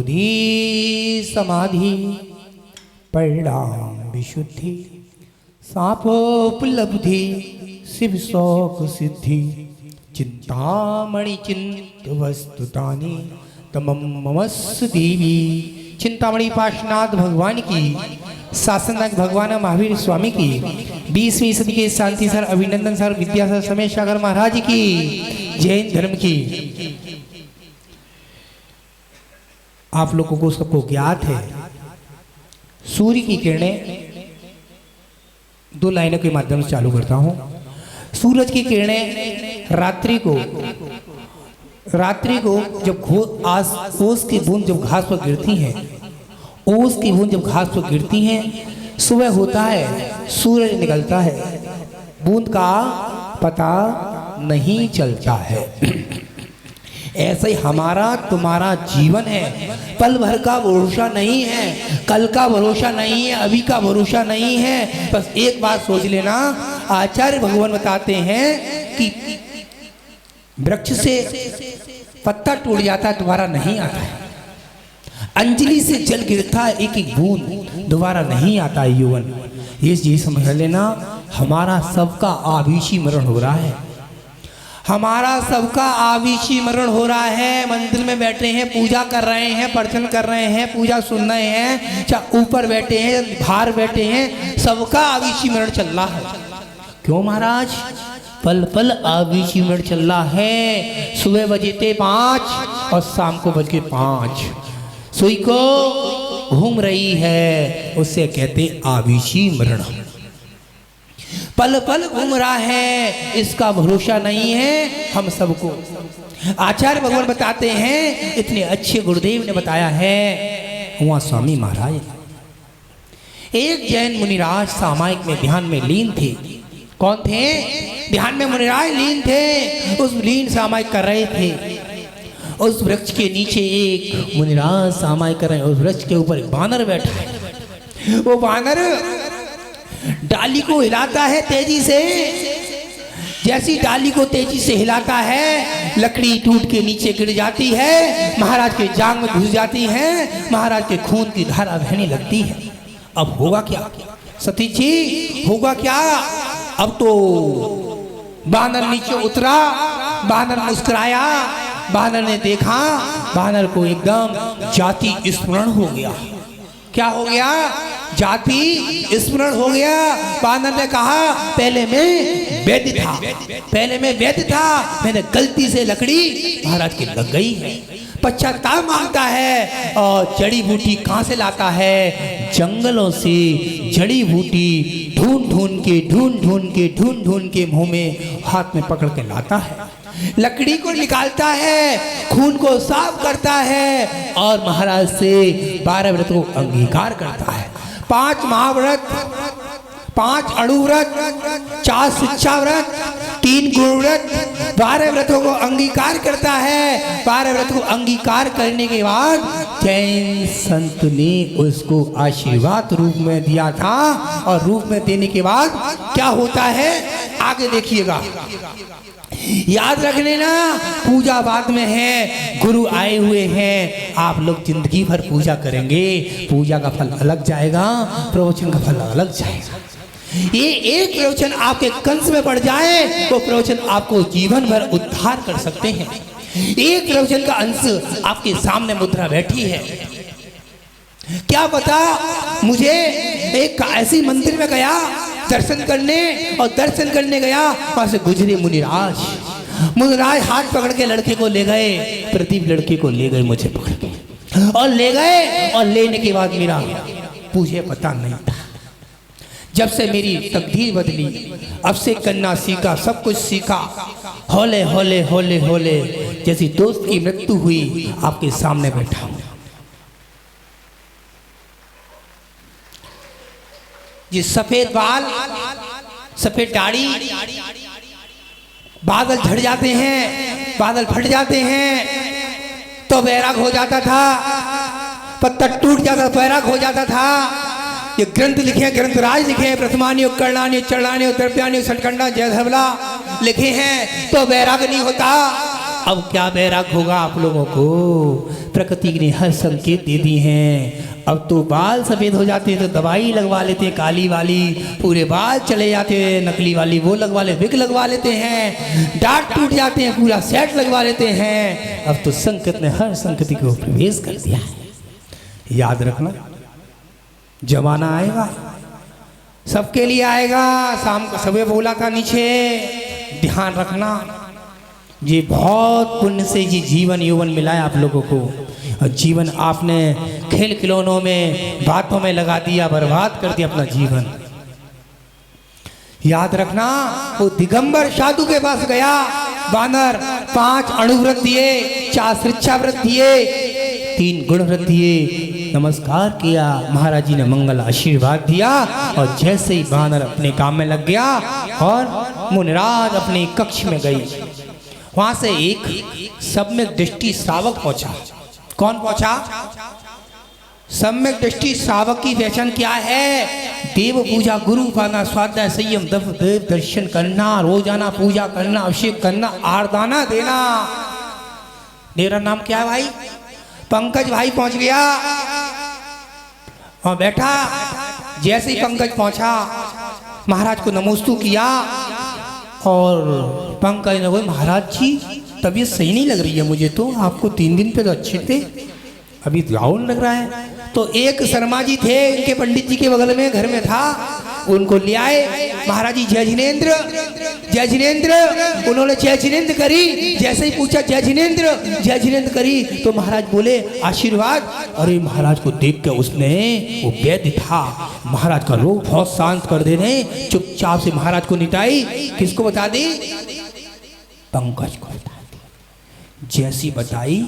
बुद्धि समाधि परिणाम विशुद्धि सापोपलब्धि शिव शौक सिद्धि चिंतामणि चिंत वस्तुतानि तमम ममस्स देवी। चिंतामणि पार्श्वनाथ भगवान की, शासननायक भगवान महावीर स्वामी की, 20वीं सदी के शांति सर, अभिनंदन सर, विद्यासर समेश सागर महाराज की, जैन धर्म की। आप लोगों को सबको ज्ञात है, सूर्य की किरणें, दो लाइनों के माध्यम से चालू करता हूं। सूरज की किरणें रात्रि को जब ओस की बूंद जब घास पर गिरती हैं, ओस की बूंद जब घास पर गिरती हैं, सुबह होता है, सूरज निकलता है, बूंद का पता नहीं चलता है। ऐसे ही हमारा तुम्हारा जीवन है, पल भर का भरोसा नहीं है, कल का भरोसा नहीं है, अभी का भरोसा नहीं है। बस एक बात सोच लेना, आचार्य भगवान बताते हैं कि वृक्ष से पत्ता टूट जाता है, दोबारा नहीं आता है। अंजलि से जल गिरता है, एक एक बूंद, दोबारा नहीं आता है यौवन। ये समझ लेना, हमारा सबका आभीषी मरण हो रहा है, हमारा सबका आविशी मरण हो रहा है। मंदिर में बैठे हैं, पूजा कर रहे हैं, प्रवचन कर रहे हैं, पूजा सुन रहे हैं, चाहे ऊपर बैठे हैं, बाहर बैठे हैं, सबका आविशी मरण चल रहा है। क्यों महाराज? पल पल आविशी मरण चल रहा है। सुबह बजे थे 5 और शाम को बज के 5, सुई को घूम रही है, उससे कहते आविशी मरण। पल पल घूम रहा है, इसका भरोसा नहीं है हम सबको। आचार्य भगवान बताते हैं, इतने अच्छे गुरुदेव ने बताया है। वहां स्वामी महाराज, एक जैन मुनिराज सामायिक में ध्यान में लीन थे। कौन थे? ध्यान में मुनिराज लीन थे, उस लीन सामायिक कर रहे थे। उस वृक्ष के नीचे एक मुनिराज सामायिक कर रहे हैं, उस वृक्ष के ऊपर एक बानर बैठा है। वो बानर डाली को हिलाता है तेजी से, जैसी डाली को तेजी से हिलाता है, लकड़ी टूट के नीचे गिर जाती है, महाराज के जांग में घुस जाती है, महाराज के खून की धारा बहने लगती है। अब होगा क्या सती जी, होगा क्या? अब तो बानर नीचे उतरा, बानर मुस्कुराया, बानर ने देखा, बानर को एकदम जाति स्मरण हो गया। क्या हो गया? जाति स्मरण हो गया। बानर ने कहा, पहले मैं वैद्य था, पहले मैं वैद्य था, मैंने गलती से लकड़ी महाराज की लग गई है। पश्चाताप मांगता है और जड़ी बूटी कहाँ से लाता है? जंगलों से जड़ी बूटी ढूंढ ढूंढ के मुंह में हाथ में पकड़ के लाता है, लकड़ी को निकालता है, खून को साफ करता है और महाराज से 12 व्रत को अंगीकार करता है। 5 महाव्रत, 5 अणु व्रत, 4 शिक्षा व्रत, 3 गुरु व्रत, 12 व्रतों को अंगीकार करता है। 12 व्रत को अंगीकार करने के बाद जैन संत ने उसको आशीर्वाद रूप में दिया था, और रूप में देने के बाद क्या होता है आगे देखिएगा। याद रख लेना, पूजा बाद में है, गुरु आए हुए हैं। आप लोग जिंदगी भर पूजा करेंगे, पूजा का फल अलग जाएगा, प्रवचन का फल अलग जाएगा। ये एक प्रवचन आपके कंस में पड़ जाए, वो प्रवचन आपको जीवन भर उद्धार कर सकते हैं। एक प्रवचन का अंश आपके सामने मुद्रा बैठी है। क्या पता, मुझे एक ऐसी मंदिर में गया दर्शन करने, और दर्शन करने गया, वहां से गुजरे मुनिराज हाथ पकड़ के लड़के को ले गए, प्रदीप लड़के को ले गए, मुझे पकड़ के और ले गए, और लेने के बाद मेरा मुझे पता नहीं था। जब से मेरी तकदीर बदली, अब से करना सीखा, सब कुछ सीखा। होले होले होले होले जैसी दोस्त की मृत्यु हुई, आपके सामने बैठा हूं। ये सफेद बाल, सफेद दाढ़ी, बादल झड़ जाते हैं, बादल फट जाते हैं तो बैराग हो जाता था, पत्ता टूट जाता बैराग हो जाता था। ये ग्रंथ लिखे, ग्रंथराज लिखे, प्रथमान्य कर्णान्य चरणान्य द्रव्यान्य सटखंडा जय धवला लिखे हैं तो बैराग नहीं होता। अब क्या बैराग होगा आप लोगों को। प्रकृति ने हर संकेत दे दी हैं। अब तो बाल सफेद हो जाते हैं तो दवाई लगवा लेते हैं काली वाली, पूरे बाल चले जाते हैं नकली वाली वो लगवा ले, विग लगवा लेते हैं, दांत टूट जाते हैं पूरा सेट लगवा लेते हैं। अब तो संकट ने हर संकट को प्रवेश कर दिया है। याद रखना जमाना आएगा, सबके लिए आएगा। शाम को सबे बोला था नीचे, ध्यान रखना। ये बहुत पुण्य से ये जीवन यौवन मिला है आप लोगों को, और जीवन आपने खेल खिलौनों में बातों में लगा दिया, बर्बाद कर दिया अपना जीवन। याद रखना, वो दिगंबर साधु के पास गया बानर, 5 अणुव्रत दिए, 4 शिक्षा व्रत दिए, 3 गुण व्रत दिए, नमस्कार किया, महाराज जी ने मंगल आशीर्वाद दिया। और जैसे ही बानर अपने काम में लग गया और मुनिराज अपने कक्ष में गई, वहां से एक सम्यक दृष्टि श्रावक पहुंचा। कौन पहुंचा? सम्यक दृष्टि श्रावक की पहचान क्या है? देव पूजा, गुरु पाना, स्वाध्याय, संयम, देव दर्शन करना, रोजाना पूजा करना, अभिषेक करना, आरदाना देना। मेरा नाम क्या है भाई? पंकज भाई पहुंच गया और बैठा। जैसे ही पंकज पहुंचा, महाराज को नमोस्तु किया और पंकज ने बोले, महाराज जी तबीयत सही नहीं लग रही है मुझे तो, आपको 3 दिन पे तो अच्छे थे, अभी डाउन लग रहा है। तो एक शर्मा जी थे, इनके पंडित जी के बगल में घर में था, उनको ले आए। महाराज जी जय जिनेंद्र, जय जिनेंद्र। उन्होंने जय जिनेंद्र करी। जैसे ही पूछा जय जिनेंद्र, जय जिनेंद्र करी तो महाराज बोले आशीर्वाद। अरे महाराज को देख के उसने, वो वैद्य था, महाराज का रोग बहुत शांत कर देने, चुपचाप से महाराज को निटाई। किसको बता दी? पंकज को बता दी। जैसी बताई,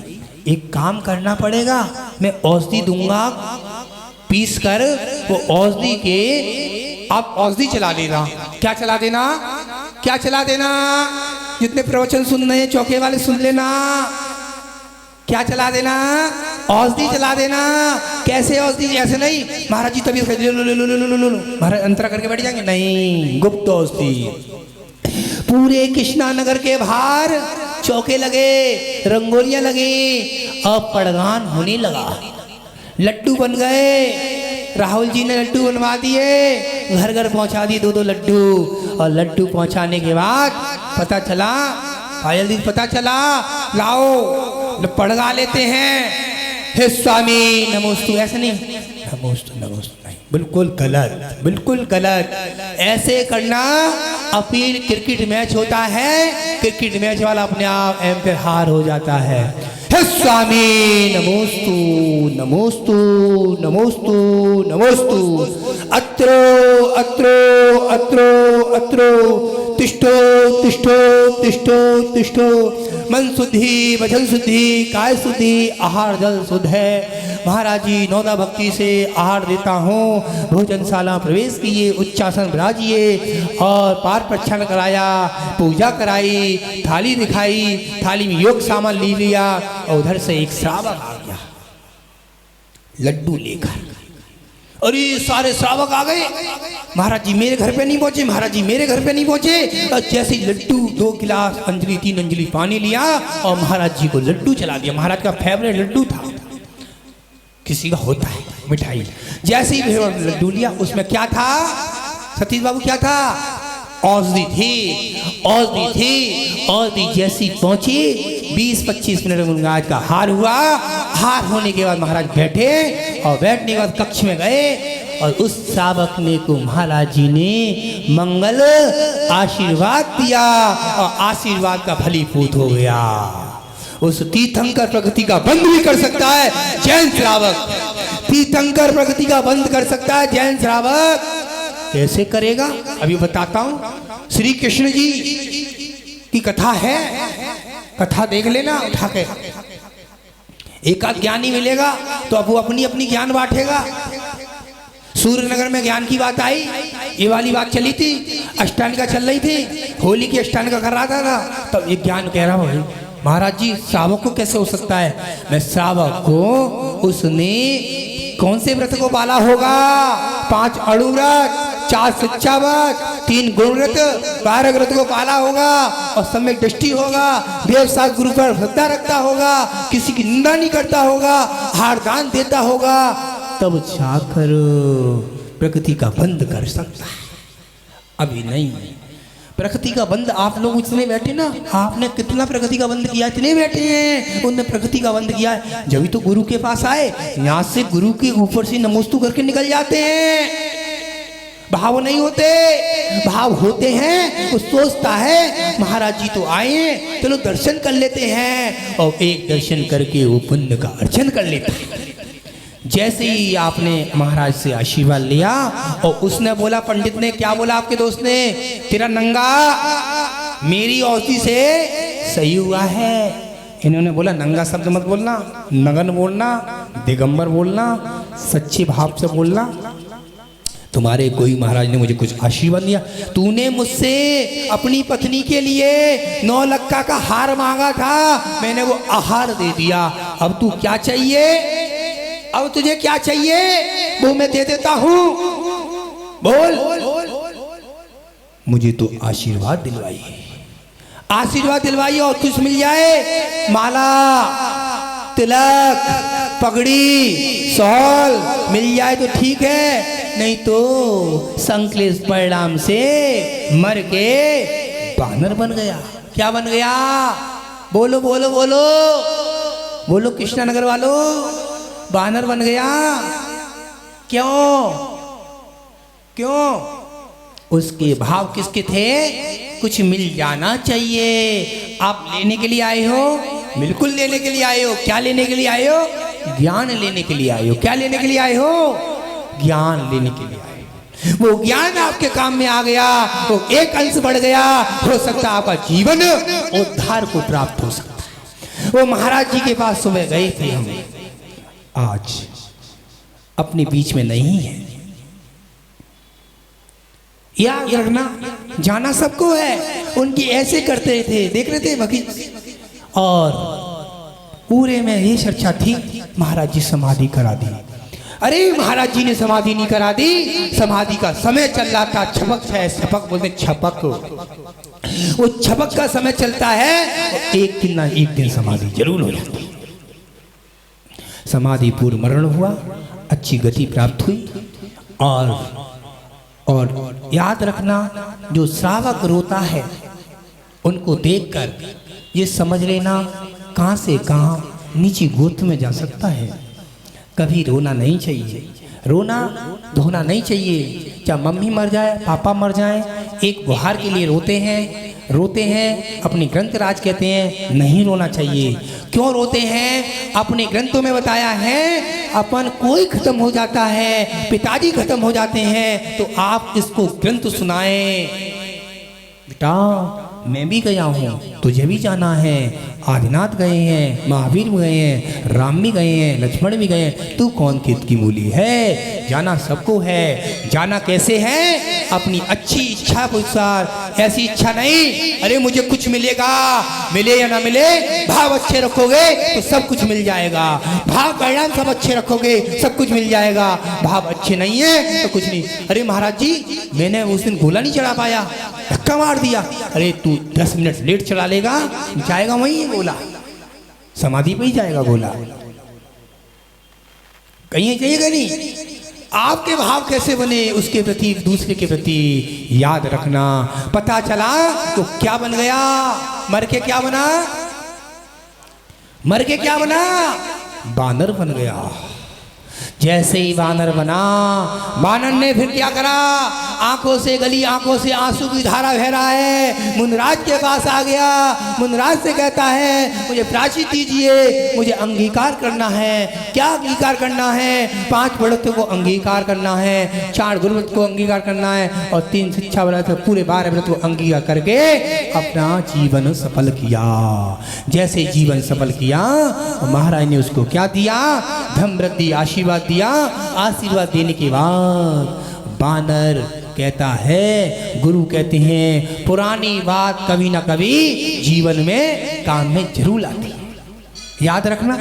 एक काम करना पड़ेगा, मैं औषधि दूंगा, पीस कर वो औषधि के आप औषधि चला देना। क्या चला देना? क्या चला देना? जितने प्रवचन सुन रहे हैं चौके वाले सुन लेना। क्या चला देना? औषधि चला देना। कैसे औषधि? ऐसे नहीं महाराज जी तबीयत लो लो लो लो लो लो लो, महाराज अंतरा करके बैठ जाएंगे, नहीं, गुप्त औषधि। पूरे कृष्णा नगर के बाहर चौके लगे, रंगोलियां लगी, अब पड़गान होने लगा, लड्डू बन गए। राहुल जी ने लड्डू बनवा दिए, घर घर पहुंचा दिए 2-2 लड्डू। और लड्डू पहुंचाने के बाद पता चला, पायल दी पता चला, लाओ पड़गा लेते हैं, हे स्वामी नमोस्तु। ऐसे नहीं, नमोस्तु नमोस्तु नहीं, बिल्कुल गलत, बिल्कुल गलत। ऐसे करना, अपील क्रिकेट मैच होता है, क्रिकेट मैच वाला अपने आप एम्पायर हार हो जाता है। हे स्वामी नमोस्तु नमोस्तु नमोस्तु नमोस्तु। अत्रो अत्रो अत्रो अत्रो, तिष्ठो तिष्ठो तिष्ठो तिष्ठो। मन शुद्धि, वचन शुद्धि, काय शुद्धि, आहार जल शुद्ध है। महाराज जी नौदा भक्ति से आहार देता हूँ। भोजनशाला प्रवेश किए, उच्चासन विराजिए और पार प्रक्षालन कराया, पूजा कराई, थाली दिखाई, थाली में योग सामान ले लिया और उधर से एक श्रावक आ गया लड्डू लेकर। अरे सारे श्रावक आ गए, महाराज जी मेरे घर पे नहीं पहुंचे, महाराज जी मेरे घर पे नहीं पहुंचे। और जैसे लड्डू 2 गिलास अंजलि 3 अंजलि पानी लिया और महाराज जी को लड्डू चला दिया। महाराज का फेवरेट लड्डू था, किसी का होता है मिठाई। जैसे ही लड्डू लिया, उसमें क्या था सतीश बाबू? क्या था? औषधि थी, औषधि थी। औषधि जैसी पहुंची, 20-25 मिनट में महाराज का हार हुआ। हार होने के बाद महाराज बैठे और बैठने के बाद कक्ष में गए और उस श्रावक ने को महाराज जी ने मंगल आशीर्वाद दिया और आशीर्वाद का फलीभूत हो गया। उस तीर्थंकर प्रकृति का बंद भी कर सकता है जैन श्रावक, तीर्थंकर प्रकृति का बंद कर सकता है जैन श्रावक। कैसे करेगा अभी बताता हूं। श्री कृष्ण जी की कथा है, कथा देख लेना उठा के। एक आध ज्ञानी मिलेगा तो अब वो अपनी अपनी ज्ञान बांटेगा। सूर्य नगर में ज्ञान की बात आई, ये वाली बात चली थी, अष्टांगिका चल रही थी, होली की अष्टांगिका कर रहा था तब एक ज्ञान कह रहा भाई महाराज जी श्रावक को कैसे हो सकता है? मैं श्रावक को उसने कौन से व्रत को पाला होगा? 5 अणु व्रत, 4 शिक्षा व्रत, 3 गुणव्रत 12 व्रत को पाला होगा और सम्यक दृष्टि होगा, व्यवसाय गुरु पर श्रद्धा रखता होगा, किसी की निंदा नहीं करता होगा, हार दान देता होगा, तब जाकर प्रकृति का बंध कर सकता है। अभी नहीं। प्रकृति का बंध आप लोग इतने बैठे ना, आपने कितना प्रकृति का बंध किया, इतने बैठे हैं उनने प्रकृति का बंध किया है। जब तो गुरु के पास आए, यहाँ से गुरु के ऊपर से नमोस्तु करके निकल जाते हैं। भाव नहीं होते, भाव होते हैं। वो सोचता है महाराज जी तो आए हैं, चलो दर्शन कर लेते हैं, और एक दर्शन करके वो पुण्य का अर्जन कर लेता है। जैसे ही आपने महाराज से आशीर्वाद लिया और उसने बोला, पंडित ने क्या बोला आपके दोस्त ने, तेरा नंगा मेरी औषधि से सही हुआ है। इन्होंने बोला नंगा शब्द मत बोलना, नगन बोलना, दिगंबर बोलना, सच्चे भाव से बोलना। तुम्हारे कोई महाराज ने मुझे कुछ आशीर्वाद दिया, तूने मुझसे अपनी पत्नी के लिए 9 लक्का का हार मांगा था, मैंने वो आहार दे दिया। अब तू क्या चाहिए, अब तुझे क्या चाहिए वो मैं दे देता हूं, बोल। मुझे तो आशीर्वाद दिलवाइए, आशीर्वाद दिलवाइए और कुछ मिल जाए, माला, तिलक, पगड़ी, शॉल मिल जाए तो ठीक है, नहीं तो संकलेश परिणाम से मर के बानर बन गया। क्या बन गया, बोलो बोलो बोलो बोलो कृष्णानगर वालों, बानर बन गया। क्यों क्यों, उसके भाव किसके थे, कुछ मिल जाना चाहिए। आप लेने के लिए आए हो, बिल्कुल लेने के लिए आए हो। क्या लेने के लिए आए हो, ज्ञान लेने के लिए आए हो। क्या लेने के लिए आए हो, ज्ञान लेने के लिए आए हो। वो ज्ञान आपके काम में आ गया, वो एक अंश बढ़ गया, हो सकता है आपका जीवन उद्धार को प्राप्त हो सकता है। वो महाराज जी के पास सुबह गए थे हम, आज अपने बीच में नहीं है। याद रखना, जाना सबको है। उनकी ऐसे करते थे, देख रहे थे भगत, और पूरे में ये चर्चा थी महाराज जी समाधि करा दी। अरे महाराज जी ने समाधि नहीं करा दी, समाधि का समय चल रहा था। छपक है, छपक बोलते छपक, वो छपक का समय चलता है, एक दिन ना एक दिन समाधि जरूर हो जाती। समाधि पूर्व मरण हुआ, अच्छी गति प्राप्त हुई। और याद रखना, जो श्रावक रोता है उनको देखकर ये समझ लेना कहाँ से कहाँ नीची गोद में जा सकता है। कभी रोना नहीं चाहिए, रोना धोना नहीं चाहिए। चाहे मम्मी मर जाए, पापा मर जाए, एक गुहार के लिए रोते हैं। अपने ग्रंथ राज कहते हैं नहीं रोना चाहिए। क्यों रोते हैं, अपने ग्रंथों में बताया है, अपन कोई खत्म हो जाता है, पिताजी खत्म हो जाते हैं, तो आप इसको ग्रंथ सुनाएं। बेटा मैं भी गया हूँ, तुझे भी जाना है। आदिनाथ गए हैं, महावीर भी गए हैं, राम भी गए हैं, लक्ष्मण भी गए हैं, तू कौन कित की मूली है। जाना सबको है। जाना कैसे है, अपनी अच्छी इच्छा के अनुसार। ऐसी इच्छा नहीं अरे मुझे कुछ मिलेगा, मिले या ना मिले, भाव अच्छे रखोगे तो सब कुछ मिल जाएगा। भाव परिणाम सब अच्छे रखोगे सब कुछ मिल जाएगा। भाव अच्छे नहीं है तो कुछ नहीं। अरे महाराज जी मैंने उस दिन गोला नहीं चढ़ा पाया, धक्का मार दिया। अरे तू 10 मिनट लेट चला लेगा, जाएगा वहीं गोला, समाधि पे ही जाएगा गोला, कहीं जाएगा नहीं। आपके भाव कैसे बने उसके प्रति, दूसरे के प्रति याद रखना। पता चला तो क्या बन गया, मर के क्या बना, मर के क्या बना, बानर बन गया। जैसे ही बानर बना, बानर ने फिर क्या करा, आंखों से गली आंखों से आंसू की धारा बह रहा है। मुनराज के पास आ गया, मुनराज से कहता है मुझे प्रायश्चित दीजिए, मुझे अंगीकार करना है। क्या अंगीकार करना है, 5 व्रत को अंगीकार करना है, 4 गुरुव्रत को अंगीकार करना है, और 3 शिक्षा व्रत, पूरे 12 व्रत को अंगीकार करके अपना जीवन सफल किया। जैसे जीवन सफल किया, महाराज ने उसको क्या दिया, धन वृद्धि आशीर्वाद दिया। आशीर्वाद देने के बाद बानर कहता है, गुरु कहते हैं पुरानी बात कभी ना कभी जीवन में काम में जरूर आती है। याद रखना,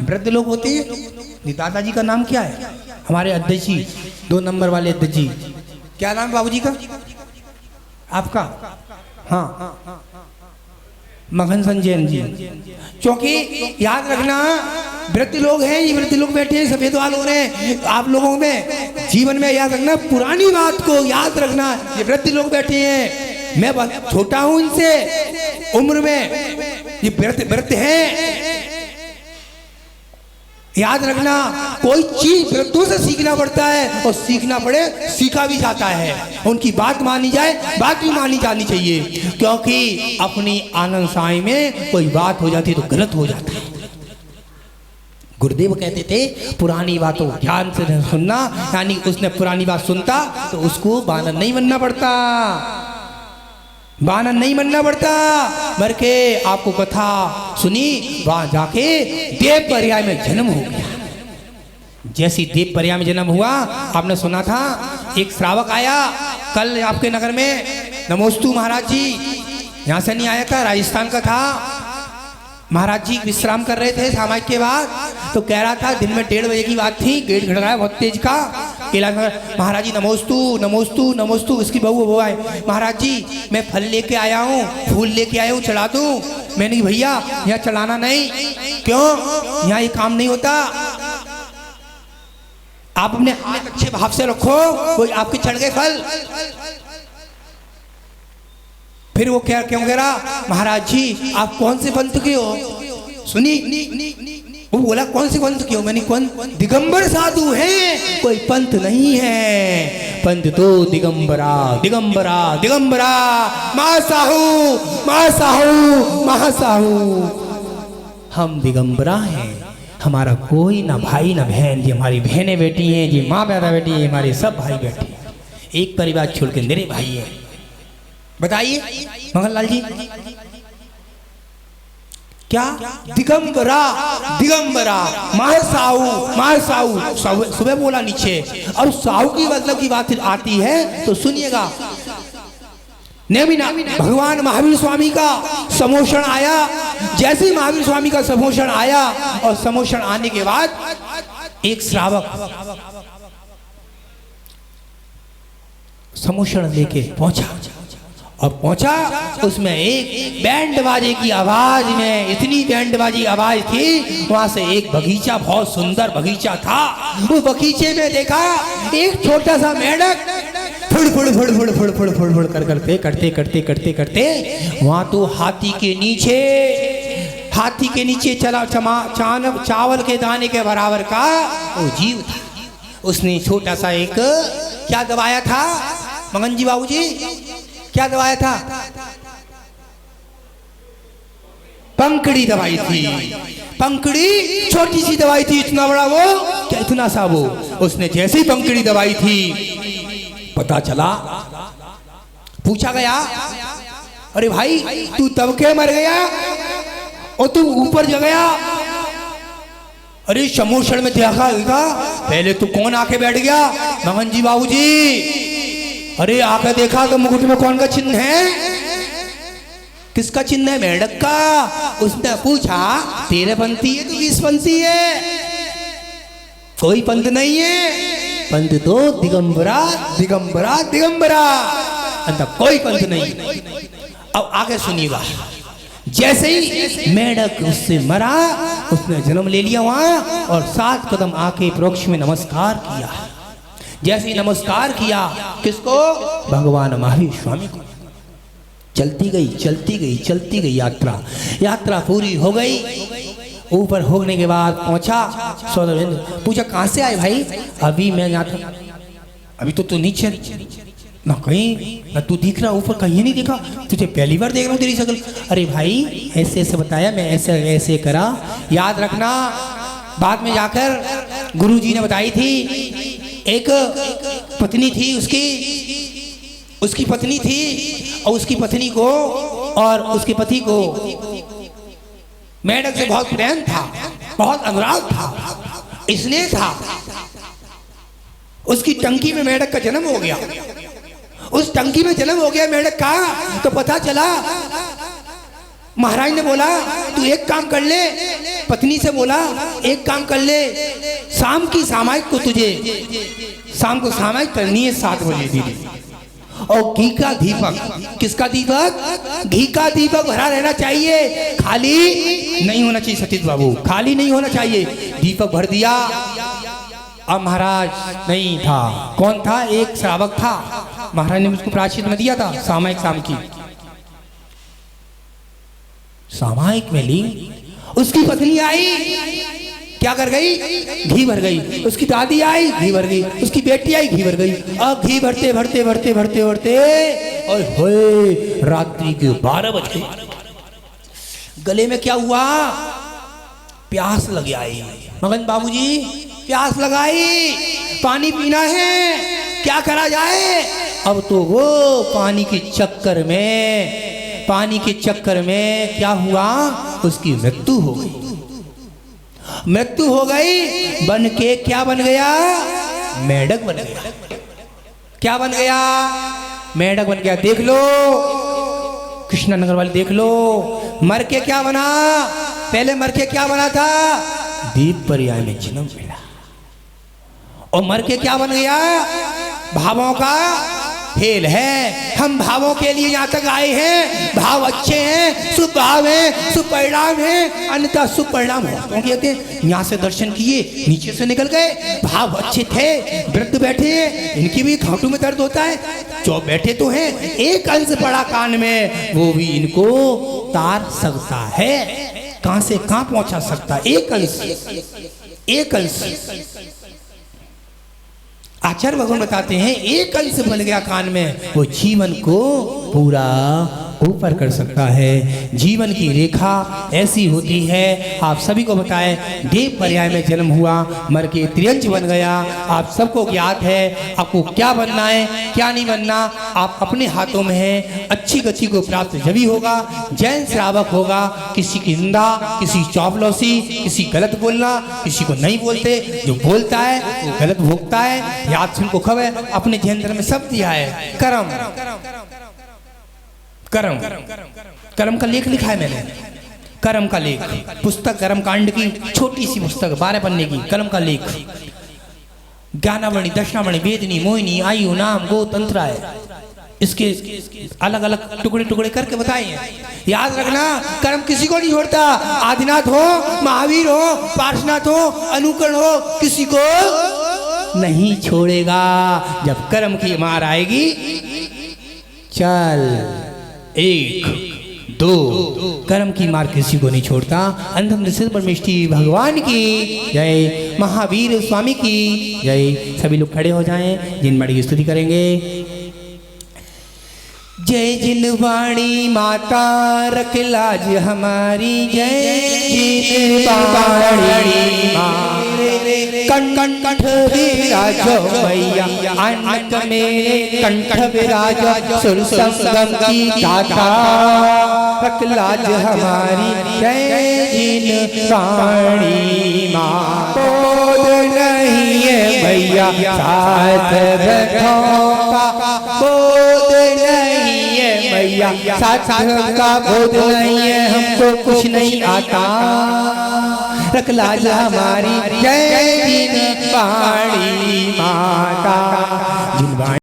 वृद्ध लोग होते हैं। दादाजी का नाम क्या है, हमारे अध्यक्ष जी 2 नंबर वाले अध्यक्ष जी, क्या नाम बाबूजी का, आपका? हाँ, मगन संजय जी। क्योंकि याद रखना, वृद्ध लोग हैं, ये वृद्ध लोग बैठे हैं सफेद वालों ने, आप लोगों में जीवन में याद रखना, पुरानी बात को याद रखना। ये वृद्ध लोग बैठे हैं, मैं बहुत छोटा हूं इनसे उम्र में, ये वृद्ध हैं। याद रखना, कोई चीज वृद्धों से सीखना पड़ता है, और सीखना पड़े सीखा भी जाता है। उनकी बात मानी जाए, बात भी मानी जानी चाहिए, क्योंकि अपनी आनंद साई में कोई बात हो जाती तो गलत हो जाता है। गुरुदेव कहते थे पुरानी बातों ध्यान से सुनना, यानी उसने पुरानी बात सुनता तो उसको बानर नहीं बनना पड़ता, बानर नहीं बनना पड़ता, बल्कि आपको कथा सुनी, वहां जाके देव पर्याय में जन्म हो गया। जैसी देव पर्याय में जन्म हुआ, आपने सुना था एक श्रावक आया कल आपके नगर में, नमोस्तु महाराज जी, यहाँ से नहीं आया था, राजस्थान का था। महाराज जी विश्राम कर रहे थे सामाजिक के बाद, तो कह रहा था दिन में 1:30 बजे की बात थी, गेट खड़काया बहुत तेज का, महाराज जी नमोस्तु नमोस्तु नमोस्तु। इसकी बहू वो आए, महाराज जी मैं फल लेके आया हूँ, फूल लेके आया हूँ, चढ़ा दूं? मैंने भैया यहाँ चढ़ाना नहीं। क्यों? यहाँ ये काम नहीं होता, आप अपने हाथ अच्छे भाव से रखो, कोई आपके चढ़ गए फल। फिर वो क्या क्यों कह रहा, महाराज जी आप कौन से पंथ के हो? सुनी, वो बोला कौन से पंथ के हो? मैंने कौन? दिगंबर साधु हैं, कोई पंथ नहीं है, पंथ तो दिगंबरा दिगंबरा दिगंबरा, महासाहू महासाहू महासाहू। हम दिगंबरा हैं, हमारा कोई ना भाई ना बहन, जी हमारी बहनें बेटी हैं, जी माँ पैदा बेटी है, हमारे सब भाई बेटे हैं, एक परिवार छोड़ के मेरे भाई है। बताइए मंगललाल जी, क्या दिगंबरा दिगंबरा, महासाहू महासाहू, सुबह बोला नीचे। और साहू की मतलब की बात आती है तो सुनिएगा। नेमिना भगवान महावीर स्वामी का समोषण आया, जैसे ही महावीर स्वामी का समोषण आया, और समोषण आने के बाद एक श्रावक समोषण लेके पहुंचा, और पहुंचा उसमें एक बैंड बाजे की आवाज में, इतनी बैंड बाजी आवाज थी, वहां से एक बगीचा, बहुत सुंदर बगीचा था, वो बगीचे में देखा एक छोटा सा मेंढक फुड़ फुड़ फुड़ फुड़ फुड़ फुड़ फुड़ फुड़ कर करते करते करते करते करते वहां तो हाथी के नीचे चला चावल के दाने के बराबर का वो जीव था। उसने छोटा सा एक क्या दबाया था मगन जी बाबूजी, क्या दबाया था? पंखड़ी दवाई थी, पंखड़ी छोटी सी दवाई थी, इतना बड़ा वो क्या, इतना सा वो। उसने जैसे ही पंखड़ी दवाई थी, पता चला, पूछा गया, अरे भाई तू तब के मर गया और तू ऊपर जा गया? अरे समोषण में देखा पहले तू कौन आके बैठ गया? मगन जी बाबूजी। अरे आके देखा तो मुकुट में कौन का चिन्ह है? किसका चिन्ह है? मेंढक का। उसने पूछा 13 पंथी है तो 20 पंथी है? कोई पंथ नहीं है, पंथ तो दिगंबरा दिगंबरा दिगंबरा, अंदर कोई पंथ नहीं। अब आगे सुनिएगा, जैसे ही मेंढक उससे मरा, उसने जन्म ले लिया वहां, और 7 कदम आके प्रोक्ष में नमस्कार किया। जैसे ही नमस्कार किया, किसको? भगवान महावीर स्वामी को। चलती गई चलती गई चलती गई यात्रा पूरी हो गई। ऊपर होने के बाद पहुंचा सौदेवेंद्र, पूछा कहां से आए भाई? अभी मैं यहाँ था। अभी तो तू नीचे ना, कहीं ना तू दिख रहा, ऊपर कहीं नहीं दिखा, तुझे पहली बार देख रहा हूँ तेरी शक्ल। अरे भाई ऐसे ऐसे बताया, मैं ऐसे ऐसे करा। याद रखना, बाद में जाकर गुरुजी ने बताई थी, एक पत्नी थी उसकी पत्नी थी, और उसकी पत्नी को और उसके पति को मेंढक से बहुत प्रेम था, बहुत अनुराग था, स्नेह था। उसकी टंकी में मेंढक का जन्म हो गया। उस टंकी में जन्म हो गया मेंढक का, तो पता चला, महाराज ने बोला तू एक काम कर ले, पत्नी से बोला एक काम कर ले, शाम की सामायिक को तुझे शाम को सामायिक करनी है 7 बजे दीदी, और घी का दीपक, किसका दीपक? घी का दीपक भरा रहना चाहिए, खाली नहीं होना चाहिए सतीश बाबू, खाली नहीं होना चाहिए। दीपक भर दिया। अब महाराज नहीं था, कौन था? एक श्रावक था, महाराज ने उसको प्रायश्चित में दिया था सामायिक शाम की। सामायिक में ली, उसकी पत्नी आई, क्या कर गई? घी भर गई। उसकी दादी आई, घी भर गई। उसकी बेटी आई, घी भर गई। अब घी भरते भरते भरते भरते भरते और होए रात्रि के 12 बज गए। गले में क्या हुआ? प्यास लग आई। मगन बाबूजी प्यास लगाई, पानी पीना है, क्या करा जाए? अब तो वो पानी के चक्कर में क्या हुआ? उसकी मृत्यु हो गई। मृत्यु हो गई, बन के क्या बन गया? मेढक बन गया। क्या बन गया? मेढक बन गया। देख लो कृष्णनगर वाले, देख लो मर के क्या बना? पहले मर के क्या बना था? दीप पर्याय में जन्म मिला। और मर के क्या बन गया? भावों का खेल है। हम भावों के लिए यहाँ तक आए हैं, भाव अच्छे हैं, शुभ भाव है, शुभ परिणाम है, अन्यथा शुभ परिणाम हो तो कहते हैं। यहाँ से दर्शन किए, नीचे से निकल गए, भाव अच्छे थे, वृद्ध बैठे हैं, इनकी भी घाटों में दर्द होता है, जो बैठे तो हैं, एक अंश पड़ा कान में, वो भी इनको तार सकता है, कहां से कहां पहुंचा सकता है। एक अंश आचार्य भगवान बताते हैं, एक अंश बन गया कान में, वो जीवन को पूरा ऊपर कर सकता है। जीवन की रेखा ऐसी होती है। आप सभी को बताएं, देव पर्याय में जन्म हुआ, मर के त्रियंच बन गया। आप सबको ज्ञात है आपको क्या बनना है, क्या नहीं बनना, आप अपने हाथों में है। अच्छी गति को प्राप्त जब ही होगा। जैन श्रावक होगा, किसी की निंदा, किसी चौपलौसी, किसी गलत बोलना, किसी को नहीं बोलते, जो बोलता है वो गलत भोगता है। याद सुनको खबर अपने जैन में सब दिया है। कर्म का लेख लिखा है मैंने, कर्म का लेख, पुस्तक कर्म कांड की छोटी सी पुस्तक 12 पन्ने की, कर्म का लेख। ज्ञानावणी, दक्षिणावणी, वेदनी, मोहिनी, आयु, नाम, गो, तंत्र है। इसके अलग अलग टुकड़े टुकड़े करके बताए हैं। याद रखना, कर्म किसी को नहीं छोड़ता। आदिनाथ हो, महावीर हो, पार्श्वनाथ हो, अनुकरण हो, किसी को नहीं छोड़ेगा। जब कर्म की मार आएगी, चल 1 2, कर्म की मार किसी को नहीं छोड़ता। अंधम सिद्ध परमेष्टि भगवान की जय, महावीर स्वामी की जय। सभी लोग खड़े हो जाएं, जिन मणि की स्तुति करेंगे। जय जिनवाणी माता रख लाज हमारी, जय जिनवाणी कंठ विराजो मैया, अनक में कंठ विराजो, सुर संगम की दाता रख लाज हमारी, जय जिनवाणी माँ। बोध नहीं है मैया साथ रखों का, बोध नहीं है मैया साथ का, बोध नहीं है हमको कुछ नहीं आता, रख लाज हमारी, जय जिनवाणी माता। जिनवाणी